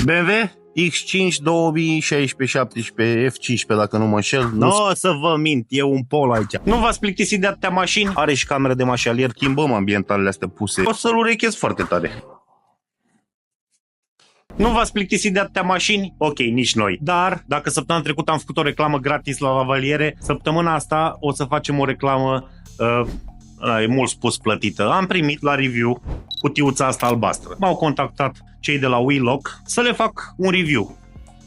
BMW X5 2016-17 F15 dacă nu mă înșel. Nu o să vă mint, e un Polo aici. Nu v-ați plictisit de atâtea mașini? Are și cameră de mașalier, schimbăm ambientalele astea puse. O să-l urechez foarte tare. Nu v-ați plictisit de atâtea mașini? Ok, nici noi. Dar, dacă săptămâna trecută am făcut o reclamă gratis la Lavaliere, săptămâna asta o să facem o reclamă, e mult spus, plătită. Am primit la review cutiuța asta albastră. M-au contactat cei de la Wheelock să le fac un review.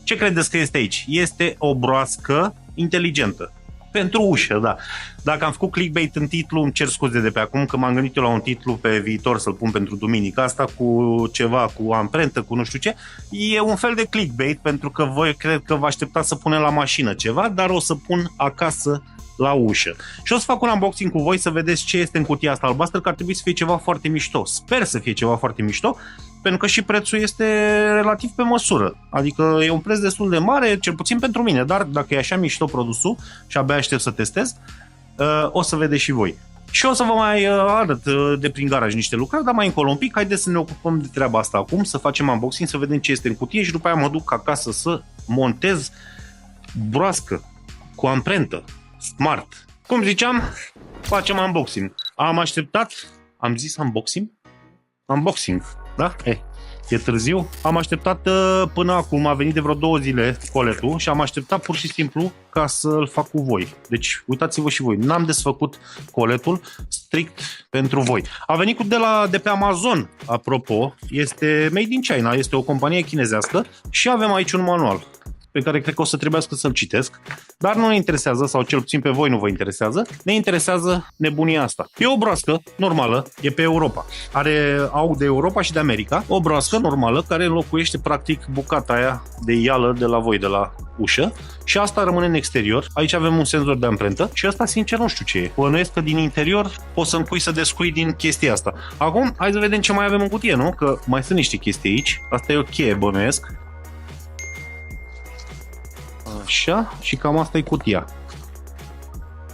Ce credeți că este aici? Este o broască inteligentă. Pentru ușă, da. Dacă am făcut clickbait în titlu, îmi cer scuze de pe acum, că m-am gândit eu la un titlu pe viitor să-l pun pentru duminica asta, cu ceva, cu amprentă, cu nu știu ce. E un fel de clickbait, pentru că voi cred că vă așteptați să punem la mașină ceva, dar o să pun acasă la ușă. Și o să fac un unboxing cu voi să vedeți ce este în cutia asta albastră, că ar trebui să fie ceva foarte mișto. Sper să fie ceva foarte mișto, pentru că și prețul este relativ pe măsură. Adică e un preț destul de mare, cel puțin pentru mine, dar dacă e așa mișto produsul și abia aștept să testez, o să vedeți și voi. Și o să vă mai arăt de prin garaj niște lucrări, dar mai încolo un pic, haideți să ne ocupăm de treaba asta acum, să facem unboxing, să vedem ce este în cutie și după aia mă duc acasă să montez broască cu amprentă smart. Cum ziceam, facem unboxing. Am așteptat, am zis unboxing, da? E târziu. Am așteptat până acum, a venit de vreo 2 zile coletul și am așteptat pur și simplu ca să-l fac cu voi. Deci, uitați-vă și voi, n-am desfăcut coletul strict pentru voi. A venit de pe Amazon, apropo, este made in China, este o companie chinezească și avem aici un manual pe care cred că o să trebuiască să-l citesc, dar nu ne interesează, sau cel puțin pe voi nu vă interesează, ne interesează nebunia asta. E o broască normală, e pe Europa. Au de Europa și de America, o broască normală care înlocuiește practic bucata aia de ială de la voi, de la ușă, și asta rămâne în exterior. Aici avem un senzor de amprentă și asta sincer nu știu ce e. Bănuiesc că din interior poți să împui să descui din chestia asta. Acum, hai să vedem ce mai avem în cutie, nu? Că mai sunt niște chestii aici. Asta e o cheie, bănuiesc. Așa, și cam asta e cutia.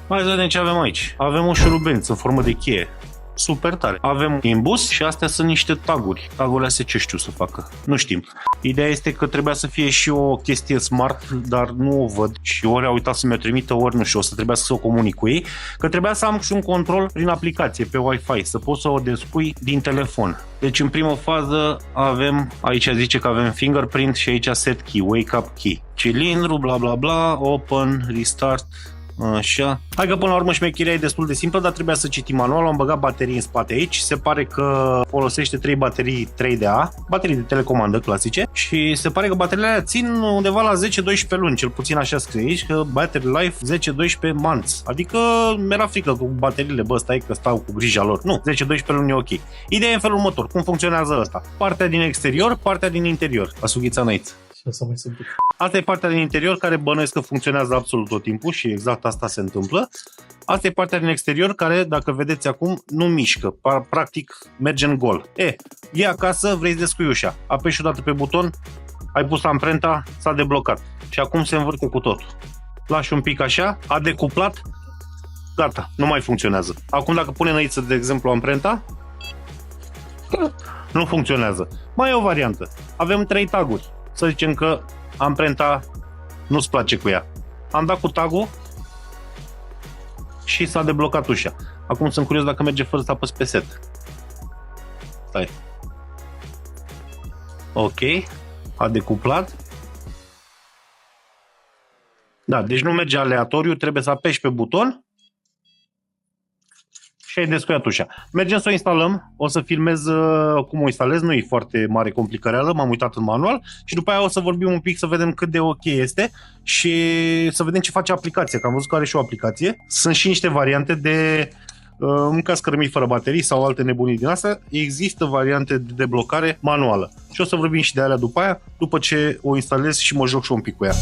Hai să vedem ce avem aici. Avem un șurubenț în formă de cheie. Super tare. Avem imbus și astea sunt niște taguri. Tagurile astea ce știu să facă? Nu știm. Ideea este că trebuia să fie și o chestie smart, dar nu o văd. Și ori au uitat să mi-o trimită, ori nu știu, o să trebuia să o comunic cu ei. Că trebuia să am și un control prin aplicație, pe Wi-Fi, să pot să o descui din telefon. Deci în primă fază avem, aici zice că avem fingerprint și aici set key, wake up key. Cilindru, bla bla bla, open, restart. Așa. Hai că până la urmă șmecheria e destul de simplă, dar trebuia să citim manualul. Am băgat baterii în spate aici. Se pare că folosește 3 baterii 3DA, baterii de telecomandă clasice, și se pare că bateriile alea țin undeva la 10-12 luni, cel puțin așa scrie aici, că battery life 10-12 months. Adică mi-era frică cu bateriile, stai că stau cu grija lor. Nu, 10-12 luni e ok. Ideea e în felul următor. Cum funcționează ăsta? Partea din exterior, partea din interior. Asughița înainte. Asta e partea din interior care bănuiesc că funcționează absolut tot timpul și exact asta se întâmplă. Asta e partea din exterior care, dacă vedeți acum, nu mișcă. Practic merge în gol. E acasă, vrei să descui ușa. Apeși odată pe buton, ai pus amprenta, s-a deblocat. Și acum se învârte cu totul. Lași un pic așa, a decuplat, gata, nu mai funcționează. Acum dacă punem aici, de exemplu, amprenta, nu funcționează. Mai e o variantă. Avem 3 taguri. Să zicem că amprenta nu-ți place cu ea. Am dat cu tagul și s-a deblocat ușa. Acum sunt curios dacă merge fără să apăs pe set. Stai. Ok. A decuplat. Da, deci nu merge aleatoriu, trebuie să apeși pe buton și ai descuiat ușa. Mergem să o instalăm, o să filmez cum o instalez, nu e foarte mare complicăreală, m-am uitat în manual și după aia o să vorbim un pic să vedem cât de ok este și să vedem ce face aplicația, că am văzut că are și o aplicație. Sunt și niște variante de, în caz că rămâi fără baterii sau alte nebunii din astea, există variante de deblocare manuală. Și o să vorbim și de alea după aia, după ce o instalez și mă joc și un pic cu ea.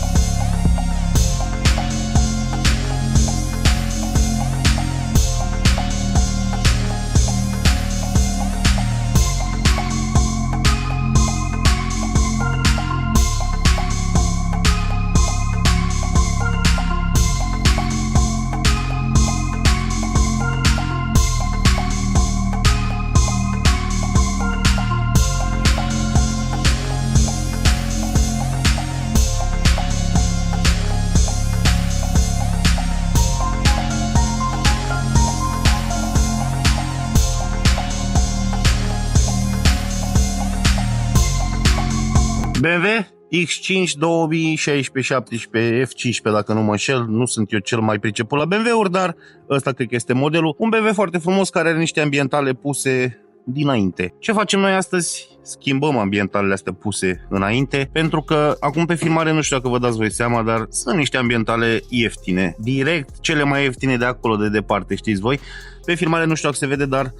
BMW X5 2016-17 F15, dacă nu mă înșel, nu sunt eu cel mai priceput la BMW-uri, dar ăsta cred că este modelul. Un BMW foarte frumos care are niște ambientale puse dinainte. Ce facem noi astăzi? Schimbăm ambientalele astea puse înainte, pentru că acum pe filmare nu știu dacă vă dați voi seama, dar sunt niște ambientale ieftine. Direct cele mai ieftine de acolo de departe, știți voi. Pe filmare nu știu dacă se vede, dar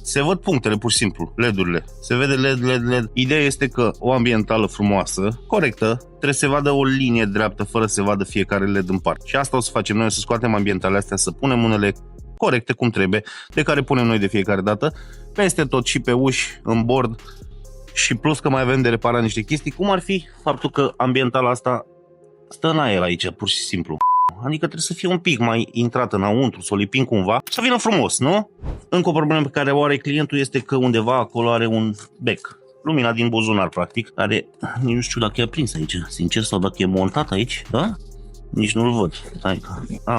se văd punctele, pur și simplu, LED-urile. Se vede LED. Ideea este că o ambientală frumoasă, corectă, trebuie să se vadă o linie dreaptă fără să se vadă fiecare LED în parte. Și asta o să facem noi, o să scoatem ambientalele astea, să punem unele corecte cum trebuie, de care punem noi de fiecare dată, peste tot și pe uși, în bord, și plus că mai avem de reparat niște chestii, cum ar fi faptul că ambientala asta stă în aer aici, pur și simplu. Adică trebuie să fie un pic mai intrat înăuntru, să o lipim cumva, să vină frumos, nu? Încă o problemă pe care o are clientul este că undeva acolo are un bec. Lumina din buzunar, practic, care nici nu știu dacă e aprins aici, sincer, sau dacă e montat aici, da? Nici nu-l văd.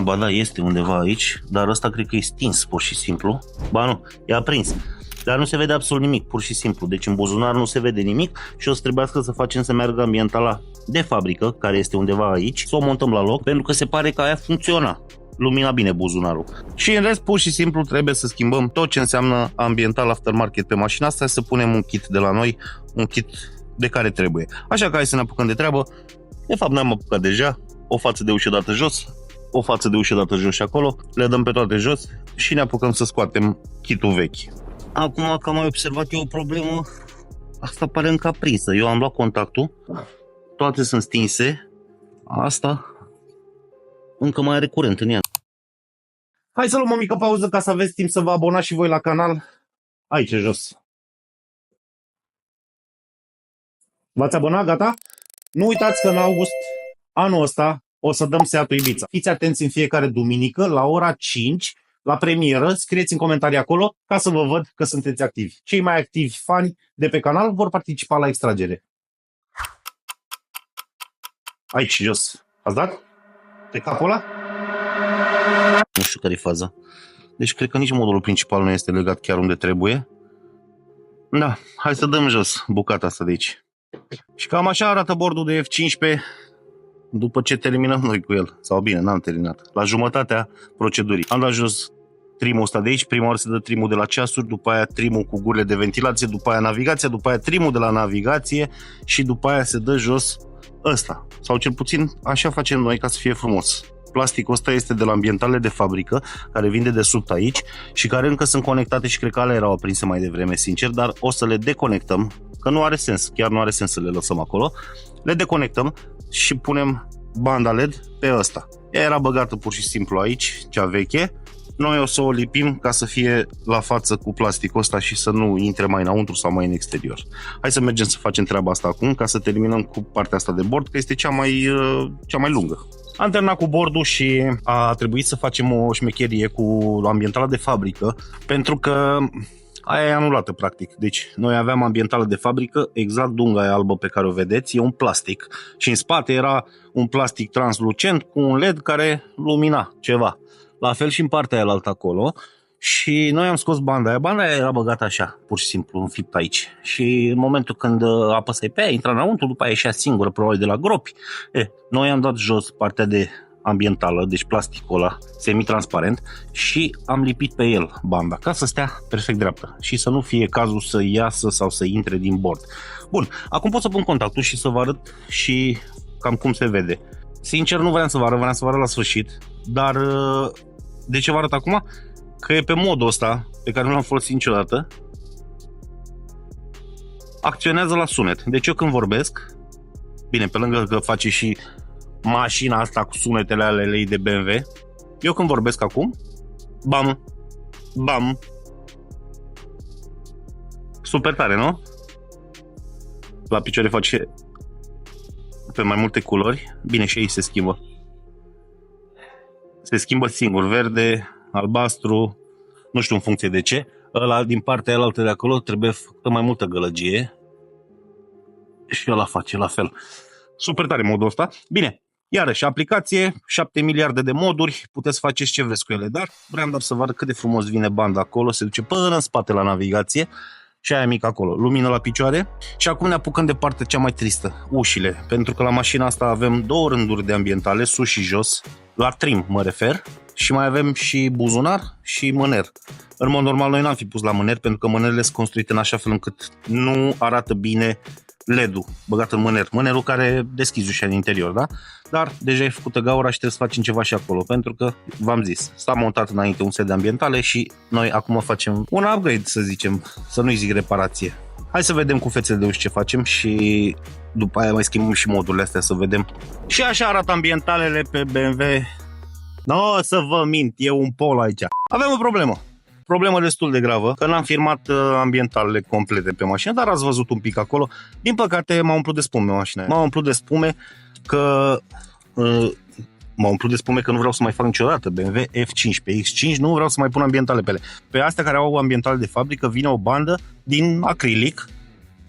Ba da, este undeva aici, dar ăsta cred că e stins, pur și simplu. Ba nu, e aprins. Dar nu se vede absolut nimic, pur și simplu. Deci în buzunar nu se vede nimic și o să trebuiască să facem să meargă ambientala de fabrică, care este undeva aici, să o montăm la loc, pentru că se pare că aia funcționa. Lumina bine buzunarul. Și în rest, pur și simplu, trebuie să schimbăm tot ce înseamnă ambiental aftermarket pe mașina asta, să punem un kit de la noi, un kit de care trebuie. Așa că hai să ne apucăm de treabă. De fapt, ne-am apucat deja. O față de ușă dată jos, o față de ușă dată jos și acolo, le dăm pe toate jos și ne apucăm să scoatem kitul vechi. Acum că am mai observat eu o problemă, asta pare încă aprinsă. Eu am luat contactul, toate sunt stinse, asta încă mai are curent în ea. Hai să luăm o mică pauză ca să aveți timp să vă abonați și voi la canal. Aici jos. V-ați abonat? Gata? Nu uitați că în august anul ăsta o să dăm Seatul Ibiza. Fiți atenți în fiecare duminică la ora 5 la premieră, scrieți în comentarii acolo ca să vă văd că sunteți activi. Cei mai activi fani de pe canal vor participa la extragere. Aici jos. Ați dat? Pe capul ăla? Nu știu care e faza. Deci cred că nici modulul principal nu este legat chiar unde trebuie. Da, hai să dăm jos bucata asta de aici. Și cam așa arată bordul de F15 după ce terminăm noi cu el. Sau bine, n-am terminat. La jumătatea procedurii. Am dat jos trimul ăsta de aici. Prima oară se dă trimul de la ceasuri, după aia trimul cu gurile de ventilație, după aia navigația, după aia trimul de la navigație și după aia se dă jos ăsta. Sau cel puțin așa facem noi ca să fie frumos. Plasticul ăsta este de la ambientale de fabrică, care vin de desubt aici și care încă sunt conectate și cred că alea erau aprinse mai devreme, sincer, dar o să le deconectăm, că nu are sens, chiar nu are sens să le lăsăm acolo. Le deconectăm și punem banda LED pe ăsta. Ea era băgată pur și simplu aici, cea veche. Noi o să o lipim ca să fie la față cu plasticul ăsta și să nu intre mai înăuntru sau mai în exterior. Hai să mergem să facem treaba asta acum ca să terminăm cu partea asta de bord, că este cea mai lungă. Am terminat cu bordul și a trebuit să facem o șmecherie cu ambientala de fabrică, pentru că aia e anulată practic. Deci noi aveam ambientală de fabrică, exact dunga aia albă pe care o vedeți, e un plastic și în spate era un plastic translucent cu un LED care lumina ceva. La fel și în partea aia altă acolo. Și noi am scos banda aia. Banda aia era băgată așa, pur și simplu, înfipt aici. Și în momentul când apăsai pe ea, intra înăuntru, după aia ieșea singură, probabil de la gropi. Noi am dat jos partea de ambientală, deci plasticul ăla semi-transparent, și am lipit pe el banda, ca să stea perfect dreaptă și să nu fie cazul să iasă sau să intre din bord. Bun, acum pot să pun contactul și să vă arăt și cam cum se vede. Sincer, nu vreau să vă arăt la sfârșit, dar de ce vă arăt acum? Că e pe modul ăsta, pe care nu l-am folosit niciodată, acționează la sunet. Deci eu când vorbesc, bine, pe lângă că face și mașina asta cu sunetele alea ei de BMW, eu când vorbesc acum, bam, bam, super tare, nu? La picioare face pe mai multe culori, bine, și ei se schimbă. Se schimbă singur, verde, albastru, nu știu în funcție de ce. Ăla din partea aia de acolo trebuie făcută mai multă gălăgie și ăla face la fel. Super tare modul ăsta. Bine, iarăși aplicație, 7 miliarde de moduri, puteți face ce vreți cu ele, dar vreau doar să vă arăt cât de frumos vine banda acolo, se duce până în spate la navigație și aia mică acolo, lumină la picioare. Și acum ne apucăm de partea cea mai tristă, ușile, pentru că la mașina asta avem 2 rânduri de ambientale, sus și jos, la trim mă refer, și mai avem și buzunar și mâner. În mod normal noi n-am fi pus la mâner, pentru că mânerele sunt construite în așa fel încât nu arată bine LED-ul băgat în mâner, mânerul care deschizi ușa în interior, da? Dar deja e făcută gaura și trebuie să facem ceva și acolo, pentru că, v-am zis, s-a montat înainte un set de ambientale și noi acum facem un upgrade, să zicem, să nu-i zic reparație. Hai să vedem cu fețele de uși ce facem și după aia mai schimbăm și modurile astea să vedem. Și așa arată ambientalele pe BMW. No, să vă mint, e un pol aici. Avem o problemă destul de gravă, că n-am firmat ambientalele complete pe mașină, dar ați văzut un pic acolo. Din păcate m-a umplut de spume mașina aia. M-a umplut de spume că nu vreau să mai fac niciodată BMW F5. Pe X5 nu vreau să mai pun ambientale pe ele. Pe astea care au ambientale de fabrică vine o bandă din acrilic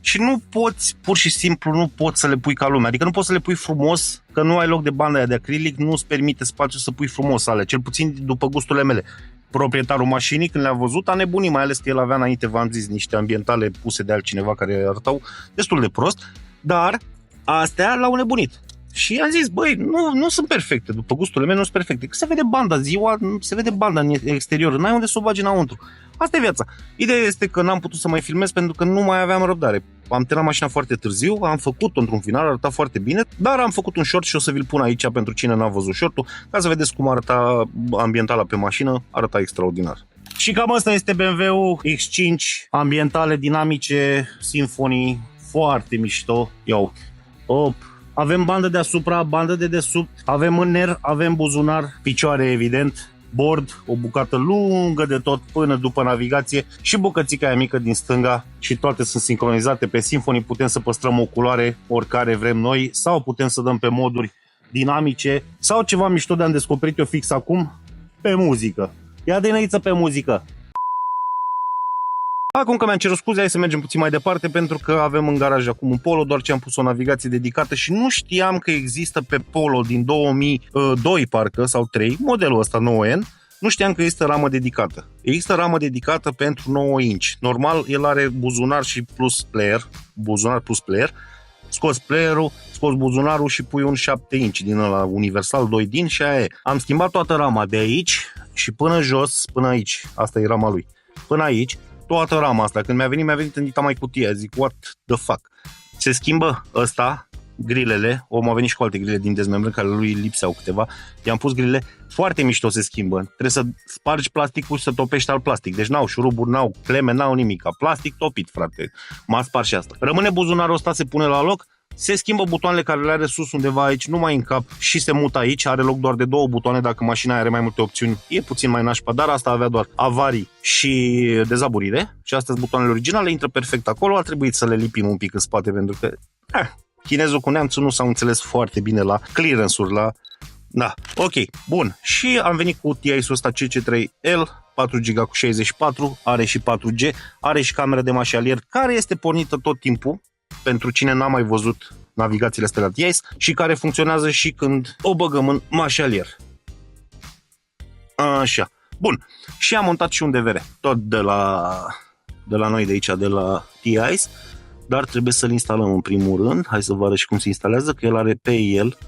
și nu poți, pur și simplu, nu poți să le pui ca lumea. Adică nu poți să le pui frumos, că nu ai loc de banda aia de acrilic, nu-ți permite spațiu să pui frumos alea, cel puțin după gusturile mele. Proprietarul mașinii, când le-a văzut, a nebunit, mai ales că el avea înainte, v-am zis, niște ambientale puse de altcineva care arătau destul de prost, dar astea l-au nebunit. Și am zis, băi, nu sunt perfecte, după gusturile mele nu sunt perfecte, că se vede banda ziua, se vede banda în exterior, n-ai unde să o bagi înăuntru. Asta e viața. Ideea este că n-am putut să mai filmez pentru că nu mai aveam răbdare. Am terminat mașina foarte târziu, am făcut-o într-un final, arăta foarte bine, dar am făcut un short și o să vi-l pun aici pentru cine n-a văzut shortul, ca să vedeți cum arăta ambientala pe mașină, arăta extraordinar. Și cam asta este BMW-ul X5, ambientale dinamice, Symphony, foarte mișto. Iau. Avem bandă deasupra, bandă de desubt, avem mâner, avem buzunar, picioare evident, bord, o bucată lungă de tot până după navigație și bucățica aia mică din stânga și toate sunt sincronizate pe Symphony. Putem să păstrăm o culoare oricare vrem noi sau putem să dăm pe moduri dinamice sau ceva mișto de am descoperit eu fix acum, pe muzică. Ia de năiță pe muzică! Acum că mi-am cerut scuze, hai să mergem puțin mai departe pentru că avem în garaj acum un Polo, doar ce am pus o navigație dedicată și nu știam că există pe Polo din 2002 parcă sau 3, modelul ăsta 9N, nu știam că există ramă dedicată. Există ramă dedicată pentru 9 inch. Normal, el are buzunar și plus player, buzunar plus player. Scoți playerul, scoți buzunarul și pui un 7 inch din ăla universal 2 din și aia e. Am schimbat toată rama de aici și până jos, până aici. Asta e rama lui. Până aici. Toată rama asta, când mi-a venit în dita mai cutie, zic, what the fuck? Se schimbă ăsta, grilele, m-a venit și cu alte grile din dezmembrări, care lui lipseau câteva, i-am pus grile, foarte mișto se schimbă, trebuie să spargi plasticul și să topești alt plastic, deci n-au șuruburi, n-au cleme, n-au nimic, plastic topit, frate, m-a spart și asta. Rămâne buzunarul ăsta, se pune la loc, se schimbă butoanele care le are sus undeva aici, nu mai în cap și se mută aici, are loc doar de 2 butoane, dacă mașina are mai multe opțiuni, e puțin mai nașpa, dar asta avea doar avarii și dezaburire și astea sunt butoanele originale, intră perfect acolo, a trebuit să le lipim un pic în spate pentru că chinezul cu neamțul nu s-au înțeles foarte bine la clearance-uri, la... Da, ok, bun, și am venit cu TI-ul ăsta CC3L, 4 GB cu 64, are și 4G, are și cameră de mașalier care este pornită tot timpul, pentru cine n-a mai văzut navigațiile astea la TIS și care funcționează și când o băgăm în mașalier. Așa. Bun. Și am montat și un DVR. Tot de la noi de aici, de la TIS, dar trebuie să-l instalăm în primul rând. Hai să vă arăt și cum se instalează, că el are pe el.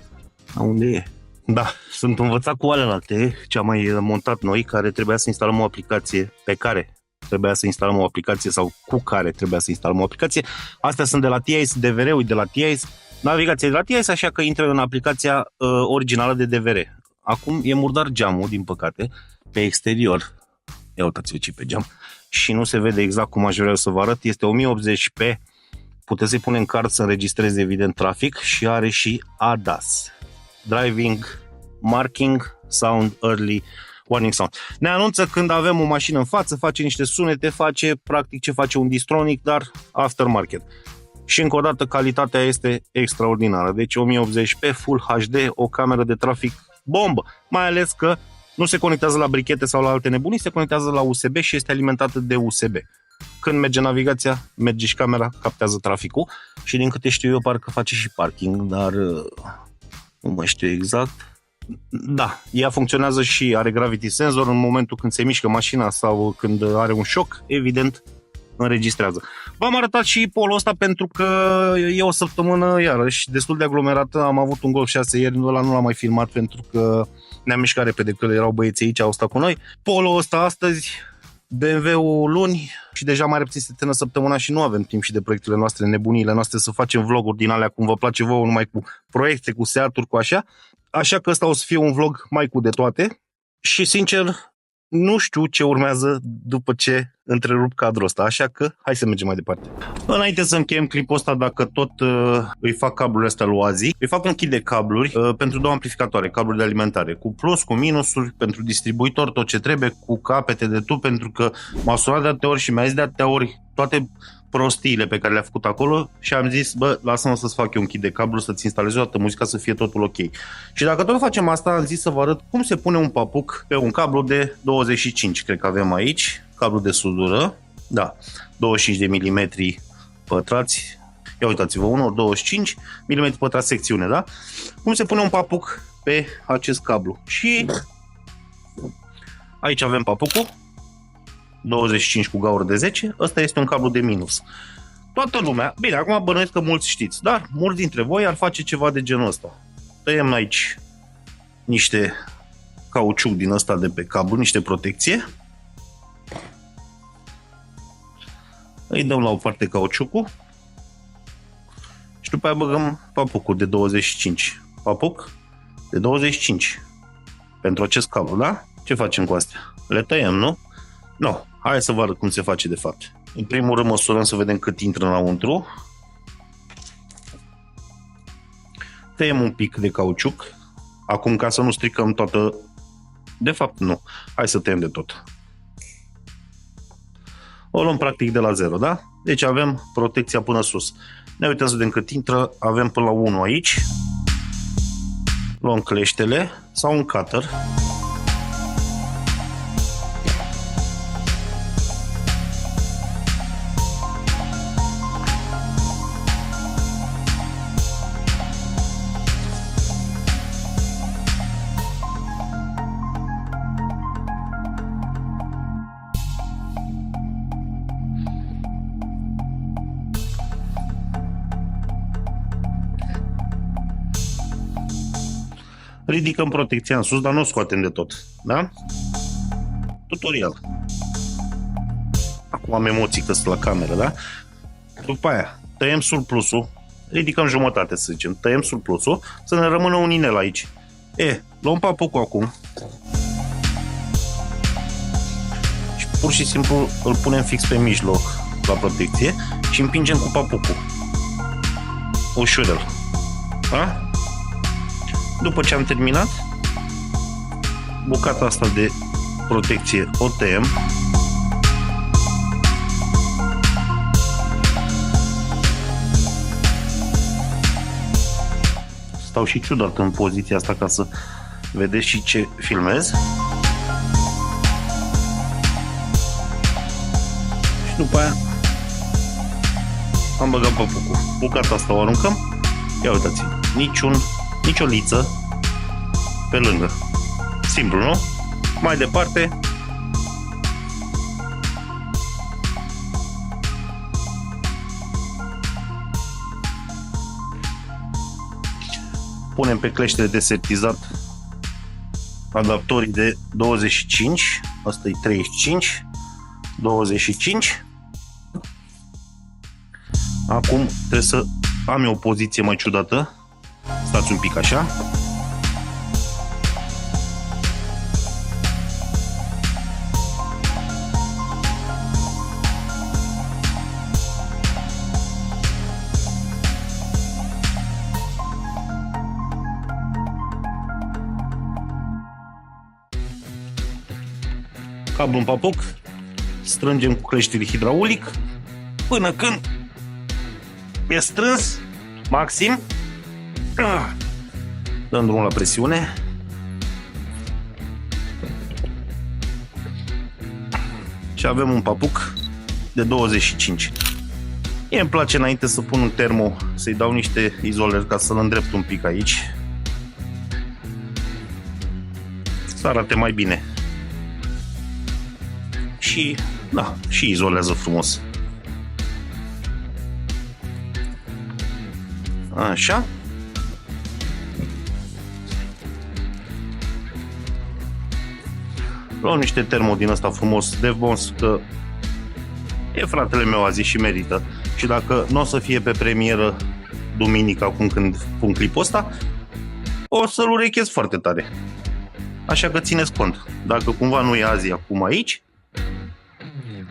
Unde e? Da, sunt învățat cu alelalte ce am mai montat noi, care trebuia să instalăm o aplicație pe care trebuia să instalăm o aplicație sau cu care trebuia să instalăm o aplicație. Astea sunt de la TIS, DVR-ul de la TIS, navigația de la TIS, așa că intră în aplicația originală de DVR. Acum e murdar geamul, din păcate, pe exterior. Ia uitați-vă ce pe geam. Și nu se vede exact cum aș vrea să vă arăt. Este 1080p. Puteți să-i pune în card să înregistreze evident trafic și are și ADAS. Driving, Marking, Sound, Early Warning Sound. Ne anunță când avem o mașină în față, face niște sunete, face practic ce face un Distronic, dar aftermarket. Și încă o dată calitatea este extraordinară. Deci 1080p, Full HD, o cameră de trafic bombă. Mai ales că nu se conectează la brichete sau la alte nebunii, se conectează la USB și este alimentată de USB. Când merge navigația, merge și camera, captează traficul și din câte știu eu parcă face și parking, dar nu mai știu exact. Da, ea funcționează și are gravity sensor în momentul când se mișcă mașina sau când are un șoc, evident înregistrează. V-am arătat și polul ăsta pentru că e o săptămână, iarăși, destul de aglomerată. Am avut un Golf 6 ieri, ăla nu l-am mai filmat pentru că ne-am mișcat repede, că erau băieții aici, au stat cu noi. Polul ăsta astăzi, BMW-ul luni și deja mai puțin se termină săptămâna și nu avem timp și de proiectele noastre, nebuniile noastre, să facem vloguri din alea cum vă place vouă, numai cu proiecte, cu seaturi, cu așa. Așa că ăsta o să fie un vlog mai cu de toate și, sincer, nu știu ce urmează după ce întrerup cadrul ăsta, așa că hai să mergem mai departe. Înainte să încheiem clipul ăsta, dacă tot îi fac cablurile astea lui Azi, îi fac un kit de cabluri pentru două amplificatoare, cabluri de alimentare, cu plus, cu minusuri, pentru distribuitor, tot ce trebuie, cu capete de tub, pentru că m-a sunat de atâtea ori și mi-a zis de atâtea ori toate prostiile pe care le-a făcut acolo și am zis, bă, lasă-mă să-ți fac eu un kit de cablu, să-ți instalez o dată muzica, să fie totul ok. Și dacă tot facem asta, am zis să vă arăt cum se pune un papuc pe un cablu de 25, cred că avem aici, cablu de sudură, da, 25 de milimetri pătrați, ia uitați-vă, 1 25 mm pătrați secțiune, da? Cum se pune un papuc pe acest cablu. Și aici avem papucul, 25 cu gaură de 10, ăsta este un cablu de minus. Toată lumea, bine, acum bănuiesc că mulți știți, dar mulți dintre voi ar face ceva de genul ăsta. Tăiem aici niște cauciuc din ăsta de pe cablu, niște protecție. Îi dăm la o parte cauciucul și după aia băgăm papucul de 25. Papuc de 25 pentru acest cablu, da? Ce facem cu astea? Le tăiem, nu? Nu. Hai să vă arăt cum se face de fapt. În primul rând măsurăm să vedem cât intră înăuntru. Tăiem un pic de cauciuc. Acum, ca să nu stricăm toată... De fapt, nu. Hai să tăiem de tot. O luăm practic de la 0, da? Deci avem protecția până sus. Ne uităm să vedem cât intră. Avem până la 1 aici. Luăm cleștele sau un cutter. Ridicăm protecția în sus, dar nu o scoatem de tot, da? Tutorial. Acum am emoții că sunt la cameră, da? După aia, tăiem surplusul, ridicăm jumătate, să zicem, tăiem surplusul, să ne rămână un inel aici. Luăm papucul acum și pur și simplu îl punem fix pe mijloc la protecție și împingem cu papucul. Ușurel. Da? După ce am terminat, bucata asta de protecție o tăiem. Stau și ciudat în poziția asta ca să vedeți și ce filmez. Și după aia am băgat papucul. Bucata asta o aruncăm. Ia uitați, nicio liță pe lângă. Simplu, nu? Mai departe punem pe cleștele de setizat adaptorii de 25, asta e 35, 25. Acum trebuie să am eu o poziție mai ciudată. Stați un pic așa. Cablu în papuc, strângem cu cleștile hidraulic până când e strâns maxim. Dăm drumul la presiune. Și avem un papuc de 25. Mie îmi place înainte să pun un termo, să-i dau niște izoleri ca să-l îndrept un pic aici. Să arate mai bine. Și, da, și izolează frumos. Așa. Luăm niște termo din ăsta frumos, Devbons, că e fratele meu azi și merită. Și dacă nu o să fie pe premieră duminică, acum când pun clipul ăsta, o să-l urechez foarte tare. Așa că țineți cont. Dacă cumva nu e azi acum aici,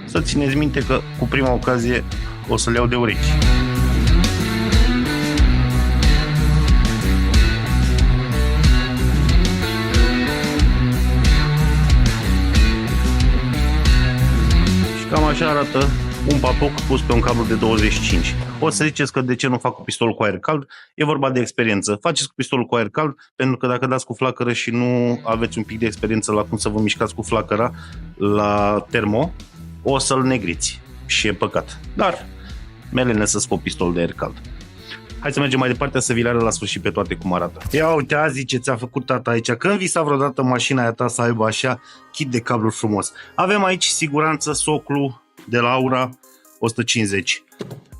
să țineți minte că cu prima ocazie o să le iau de urechi. Cam așa arată un papuc pus pe un cablu de 25. O să ziceți că de ce nu fac cu pistolul cu aer cald? E vorba de experiență. Faceți cu pistolul cu aer cald pentru că dacă dați cu flacără și nu aveți un pic de experiență la cum să vă mișcați cu flacăra la termo, o să-l negriți și e păcat. Dar melene să scop pistolul de aer cald. Hai să mergem mai departe să vi le arăt la sfârșit pe toate cum arată. Ia uite azi ce ți-a făcut tata aici. Când visa vreodată mașina aia ta să aibă așa kit de cabluri frumos? Avem aici siguranță soclu de la Aura 150.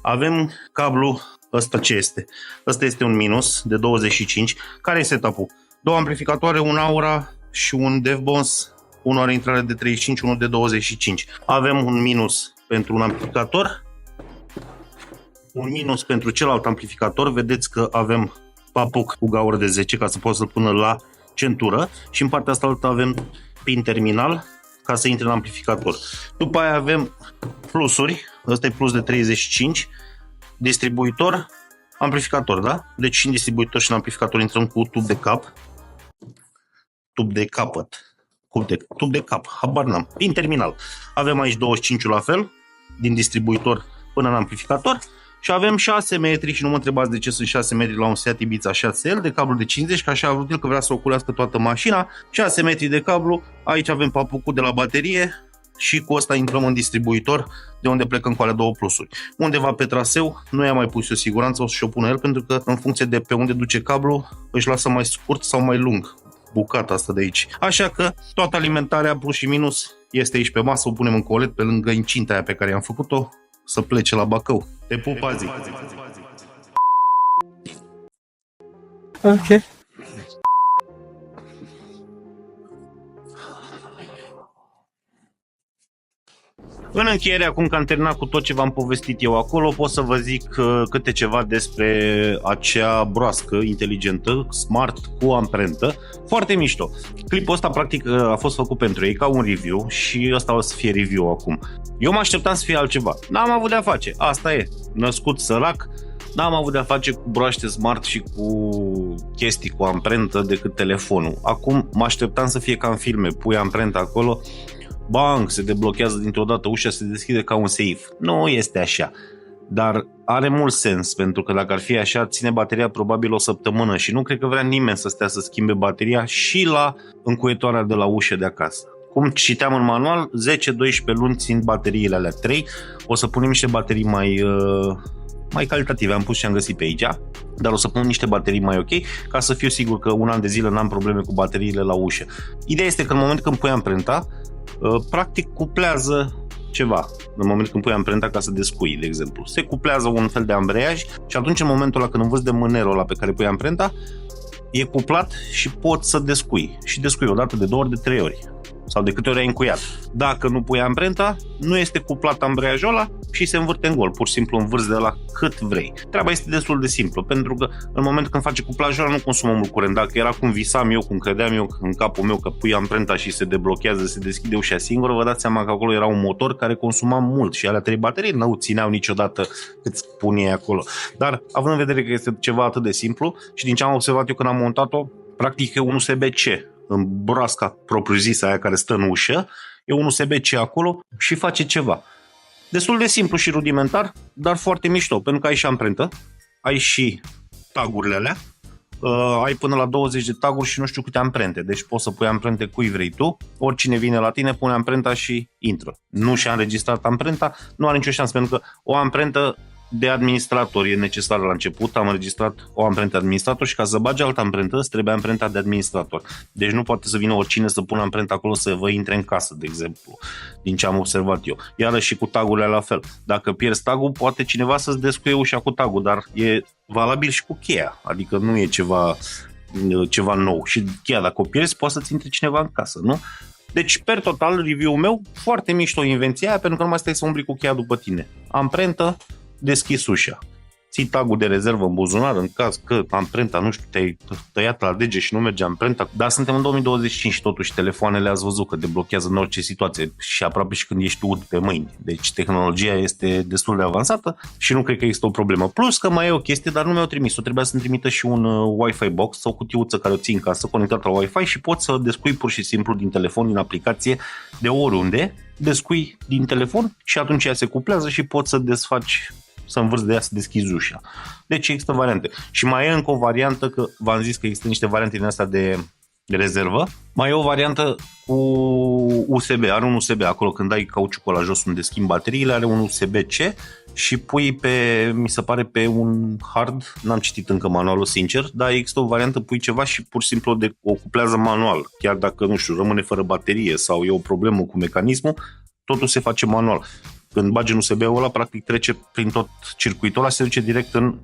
Avem cablu, ăsta ce este? Ăsta este un minus de 25. Care e setup-ul? Două amplificatoare, un Aura și un Devbons. Unul are intrare de 35, unul de 25. Avem un minus pentru un amplificator, un minus pentru celălalt amplificator. Vedeți că avem papuc cu gaură de 10 ca să poată să-l pună la centură și în partea asta avem pin terminal ca să intre în amplificator. După aia avem plusuri, ăsta e plus de 35, distribuitor, amplificator, da? Deci și în distribuitor și în amplificator intrăm cu tub de cap, tub de capăt, tub de cap, habar n-am, pin terminal. Avem aici 25 la fel, din distribuitor până în amplificator. Și avem 6 metri și nu mă întrebați de ce sunt 6 metri la un Seat Ibiza 6L de cablu de 50, că așa a vrut el, că vrea să oculească toată mașina. 6 metri de cablu, aici avem papucul de la baterie și cu ăsta intrăm în distribuitor de unde plecăm cu alea două plusuri. Undeva pe traseu nu i-a mai pus o siguranță, o să și-o pună el pentru că în funcție de pe unde duce cablu își lasă mai scurt sau mai lung bucata asta de aici. Așa că toată alimentarea plus și minus este aici pe masă, o punem în colet pe lângă incinta aia pe care i-am făcut-o să plece la Bacău. Te pup azi. Ok. În încheiere, acum că am terminat cu tot ce v-am povestit eu acolo, pot să vă zic câte ceva despre acea broască inteligentă, smart, cu amprentă, foarte mișto. Clipul ăsta practic a fost făcut pentru ei ca un review și ăsta o să fie review acum. Eu mă așteptam să fie altceva, n-am avut de-a face, asta e, născut sărac, n-am avut de-a face cu broaște smart și cu chestii cu amprentă decât telefonul. Acum mă așteptam să fie ca în filme, pui amprenta acolo, bang, se deblochează dintr-o dată ușa, se deschide ca un safe. Nu este așa, dar are mult sens, pentru că dacă ar fi așa, ține bateria probabil o săptămână și nu cred că vrea nimeni să stea să schimbe bateria și la încuietoarea de la ușă de acasă. Cum citeam în manual, 10-12 luni țin bateriile alea 3, o să punem niște baterii mai calitative, am pus și am găsit pe aici, dar o să pun niște baterii mai ok, ca să fiu sigur că un an de zile n-am probleme cu bateriile la ușă. Ideea este că în momentul când pui amprenta, practic cuplează ceva. În momentul când pui amprenta ca să descui, de exemplu, se cuplează un fel de ambreiaj și atunci în momentul ăla când învăț de mânerul ăla pe care pui amprenta, e cuplat și poți să descui. Și descui o dată, de 2 ori, de 3 ori. Sau de câte ori ai încuiat. Dacă nu pui amprenta, nu este cuplat ambreiajul ăla și se învârte în gol. Pur și simplu învârți de la cât vrei. Treaba este destul de simplă, pentru că în momentul când face cuplajul ăla nu consumă mult curent. Dacă era cum visam eu, cum credeam eu în capul meu că pui amprenta și se deblochează, se deschide ușa singură, vă dați seama că acolo era un motor care consuma mult și alea 3 baterii nu țineau niciodată cât spun ei acolo. Dar având în vedere că este ceva atât de simplu și din ce am observat eu când am montat-o, practic e un USB-C în broasca propriu-zisă aia care stă în ușă, e un USB-C acolo și face ceva. Destul de simplu și rudimentar, dar foarte mișto, pentru că ai și amprentă, ai și tagurile alea, ai până la 20 de taguri și nu știu câte amprente, deci poți să pui amprente cui vrei tu, oricine vine la tine pune amprenta și intră. Nu și-a înregistrat amprenta, nu are nicio șansă, pentru că o amprentă de administrator e necesară la început, am înregistrat o amprentă administrator și ca să bagi altă amprentă, îți trebuie amprenta de administrator. Deci nu poate să vină oricine să pună amprenta acolo să vă intre în casă, de exemplu, din ce am observat eu. Iarăși și cu tagurile la fel. Dacă pierzi tagul, poate cineva să-ți descuie ușa cu tagul, dar e valabil și cu cheia, adică nu e ceva nou. Și cheia, dacă o pierzi, poate să-ți intre cineva în casă, nu? Deci, per total, review-ul meu, foarte mișto invenția aia, pentru că nu mai stai să umbli cu cheia după tine. Amprentă, deschis ușa. Ții tagul de rezervă în buzunar în caz că amprenta, nu știu, te-ai tăiat la dege și nu merge amprenta. Dar suntem în 2025 și totuși telefoanele ați văzut că deblochează în orice situație și aproape și când ești ud pe mâini. Deci tehnologia este destul de avansată și nu cred că există o problemă. Plus că mai e o chestie, dar nu mi-au trimis-o. Trebuia să-mi trimită și un Wi-Fi box sau cutiuță care o ții în casă conectată la Wi-Fi și poți să descui pur și simplu din telefon, din aplicație, de oriunde. Descui din telefon și atunci ea se cuplează și poți să desfaci, să învârți de ea să deschizi ușa. Deci există variante. Și mai e încă o variantă, că v-am zis că există niște variante din astea de rezervă. Mai e o variantă cu USB. Are un USB acolo, când dai cauciucul la jos unde schimbi bateriile, are un USB-C și pui mi se pare pe un hard, n-am citit încă manualul sincer, dar există o variantă, pui ceva și pur și simplu o cuplează manual. Chiar dacă, nu știu, rămâne fără baterie sau e o problemă cu mecanismul, totul se face manual. Când bagi în USB-ul ăla, practic trece prin tot circuitul ăla, se duce direct în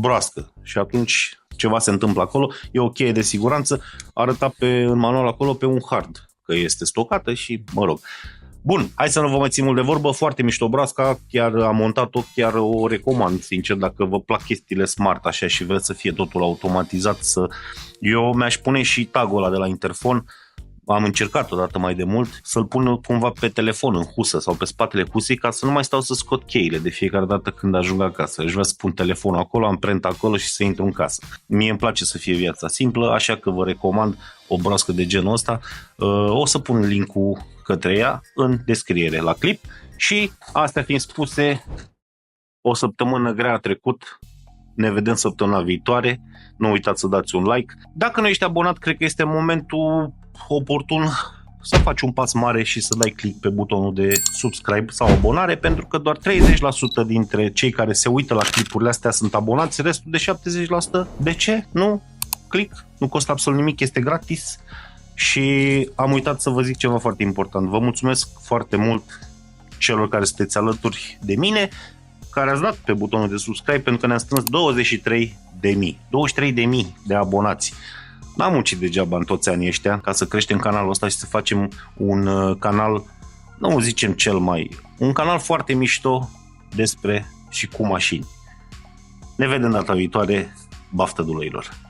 broască și atunci ceva se întâmplă acolo. E o cheie de siguranță, arăta în manual acolo pe un hard că este stocată și mă rog. Bun, hai să nu vă mai țin mult de vorbă, foarte mișto broasca, chiar am montat-o, chiar o recomand, sincer, dacă vă plac chestiile smart așa și vreți să fie totul automatizat. Eu mi-aș pune și tagul ăla de la interfon. Am încercat odată mai de mult să-l pun cumva pe telefon, în husă sau pe spatele husei, ca să nu mai stau să scot cheile de fiecare dată când ajung acasă. Își vrea să pun telefonul acolo, amprenta acolo și să intru în casă. Mie îmi place să fie viața simplă, așa că vă recomand o broască de genul ăsta. O să pun link-ul către ea în descriere la clip. Și astea fiind spuse, o săptămână grea a trecut. Ne vedem săptămâna viitoare. Nu uitați să dați un like. Dacă nu ești abonat, cred că este momentul oportun să faci un pas mare și să dai click pe butonul de subscribe sau abonare, pentru că doar 30% dintre cei care se uită la clipurile astea sunt abonați, restul de 70%, de ce? Nu? Click, nu costă absolut nimic, este gratis. Și am uitat să vă zic ceva foarte important. Vă mulțumesc foarte mult celor care sunteți alături de mine, care ați dat pe butonul de subscribe, pentru că ne-am strâns 23.000 de abonați. N-am muncit degeaba în toți anii ăștia ca să creștem canalul ăsta și să facem un canal, nu zicem un canal foarte mișto despre și cu mașini. Ne vedem data viitoare, baftă duloilor!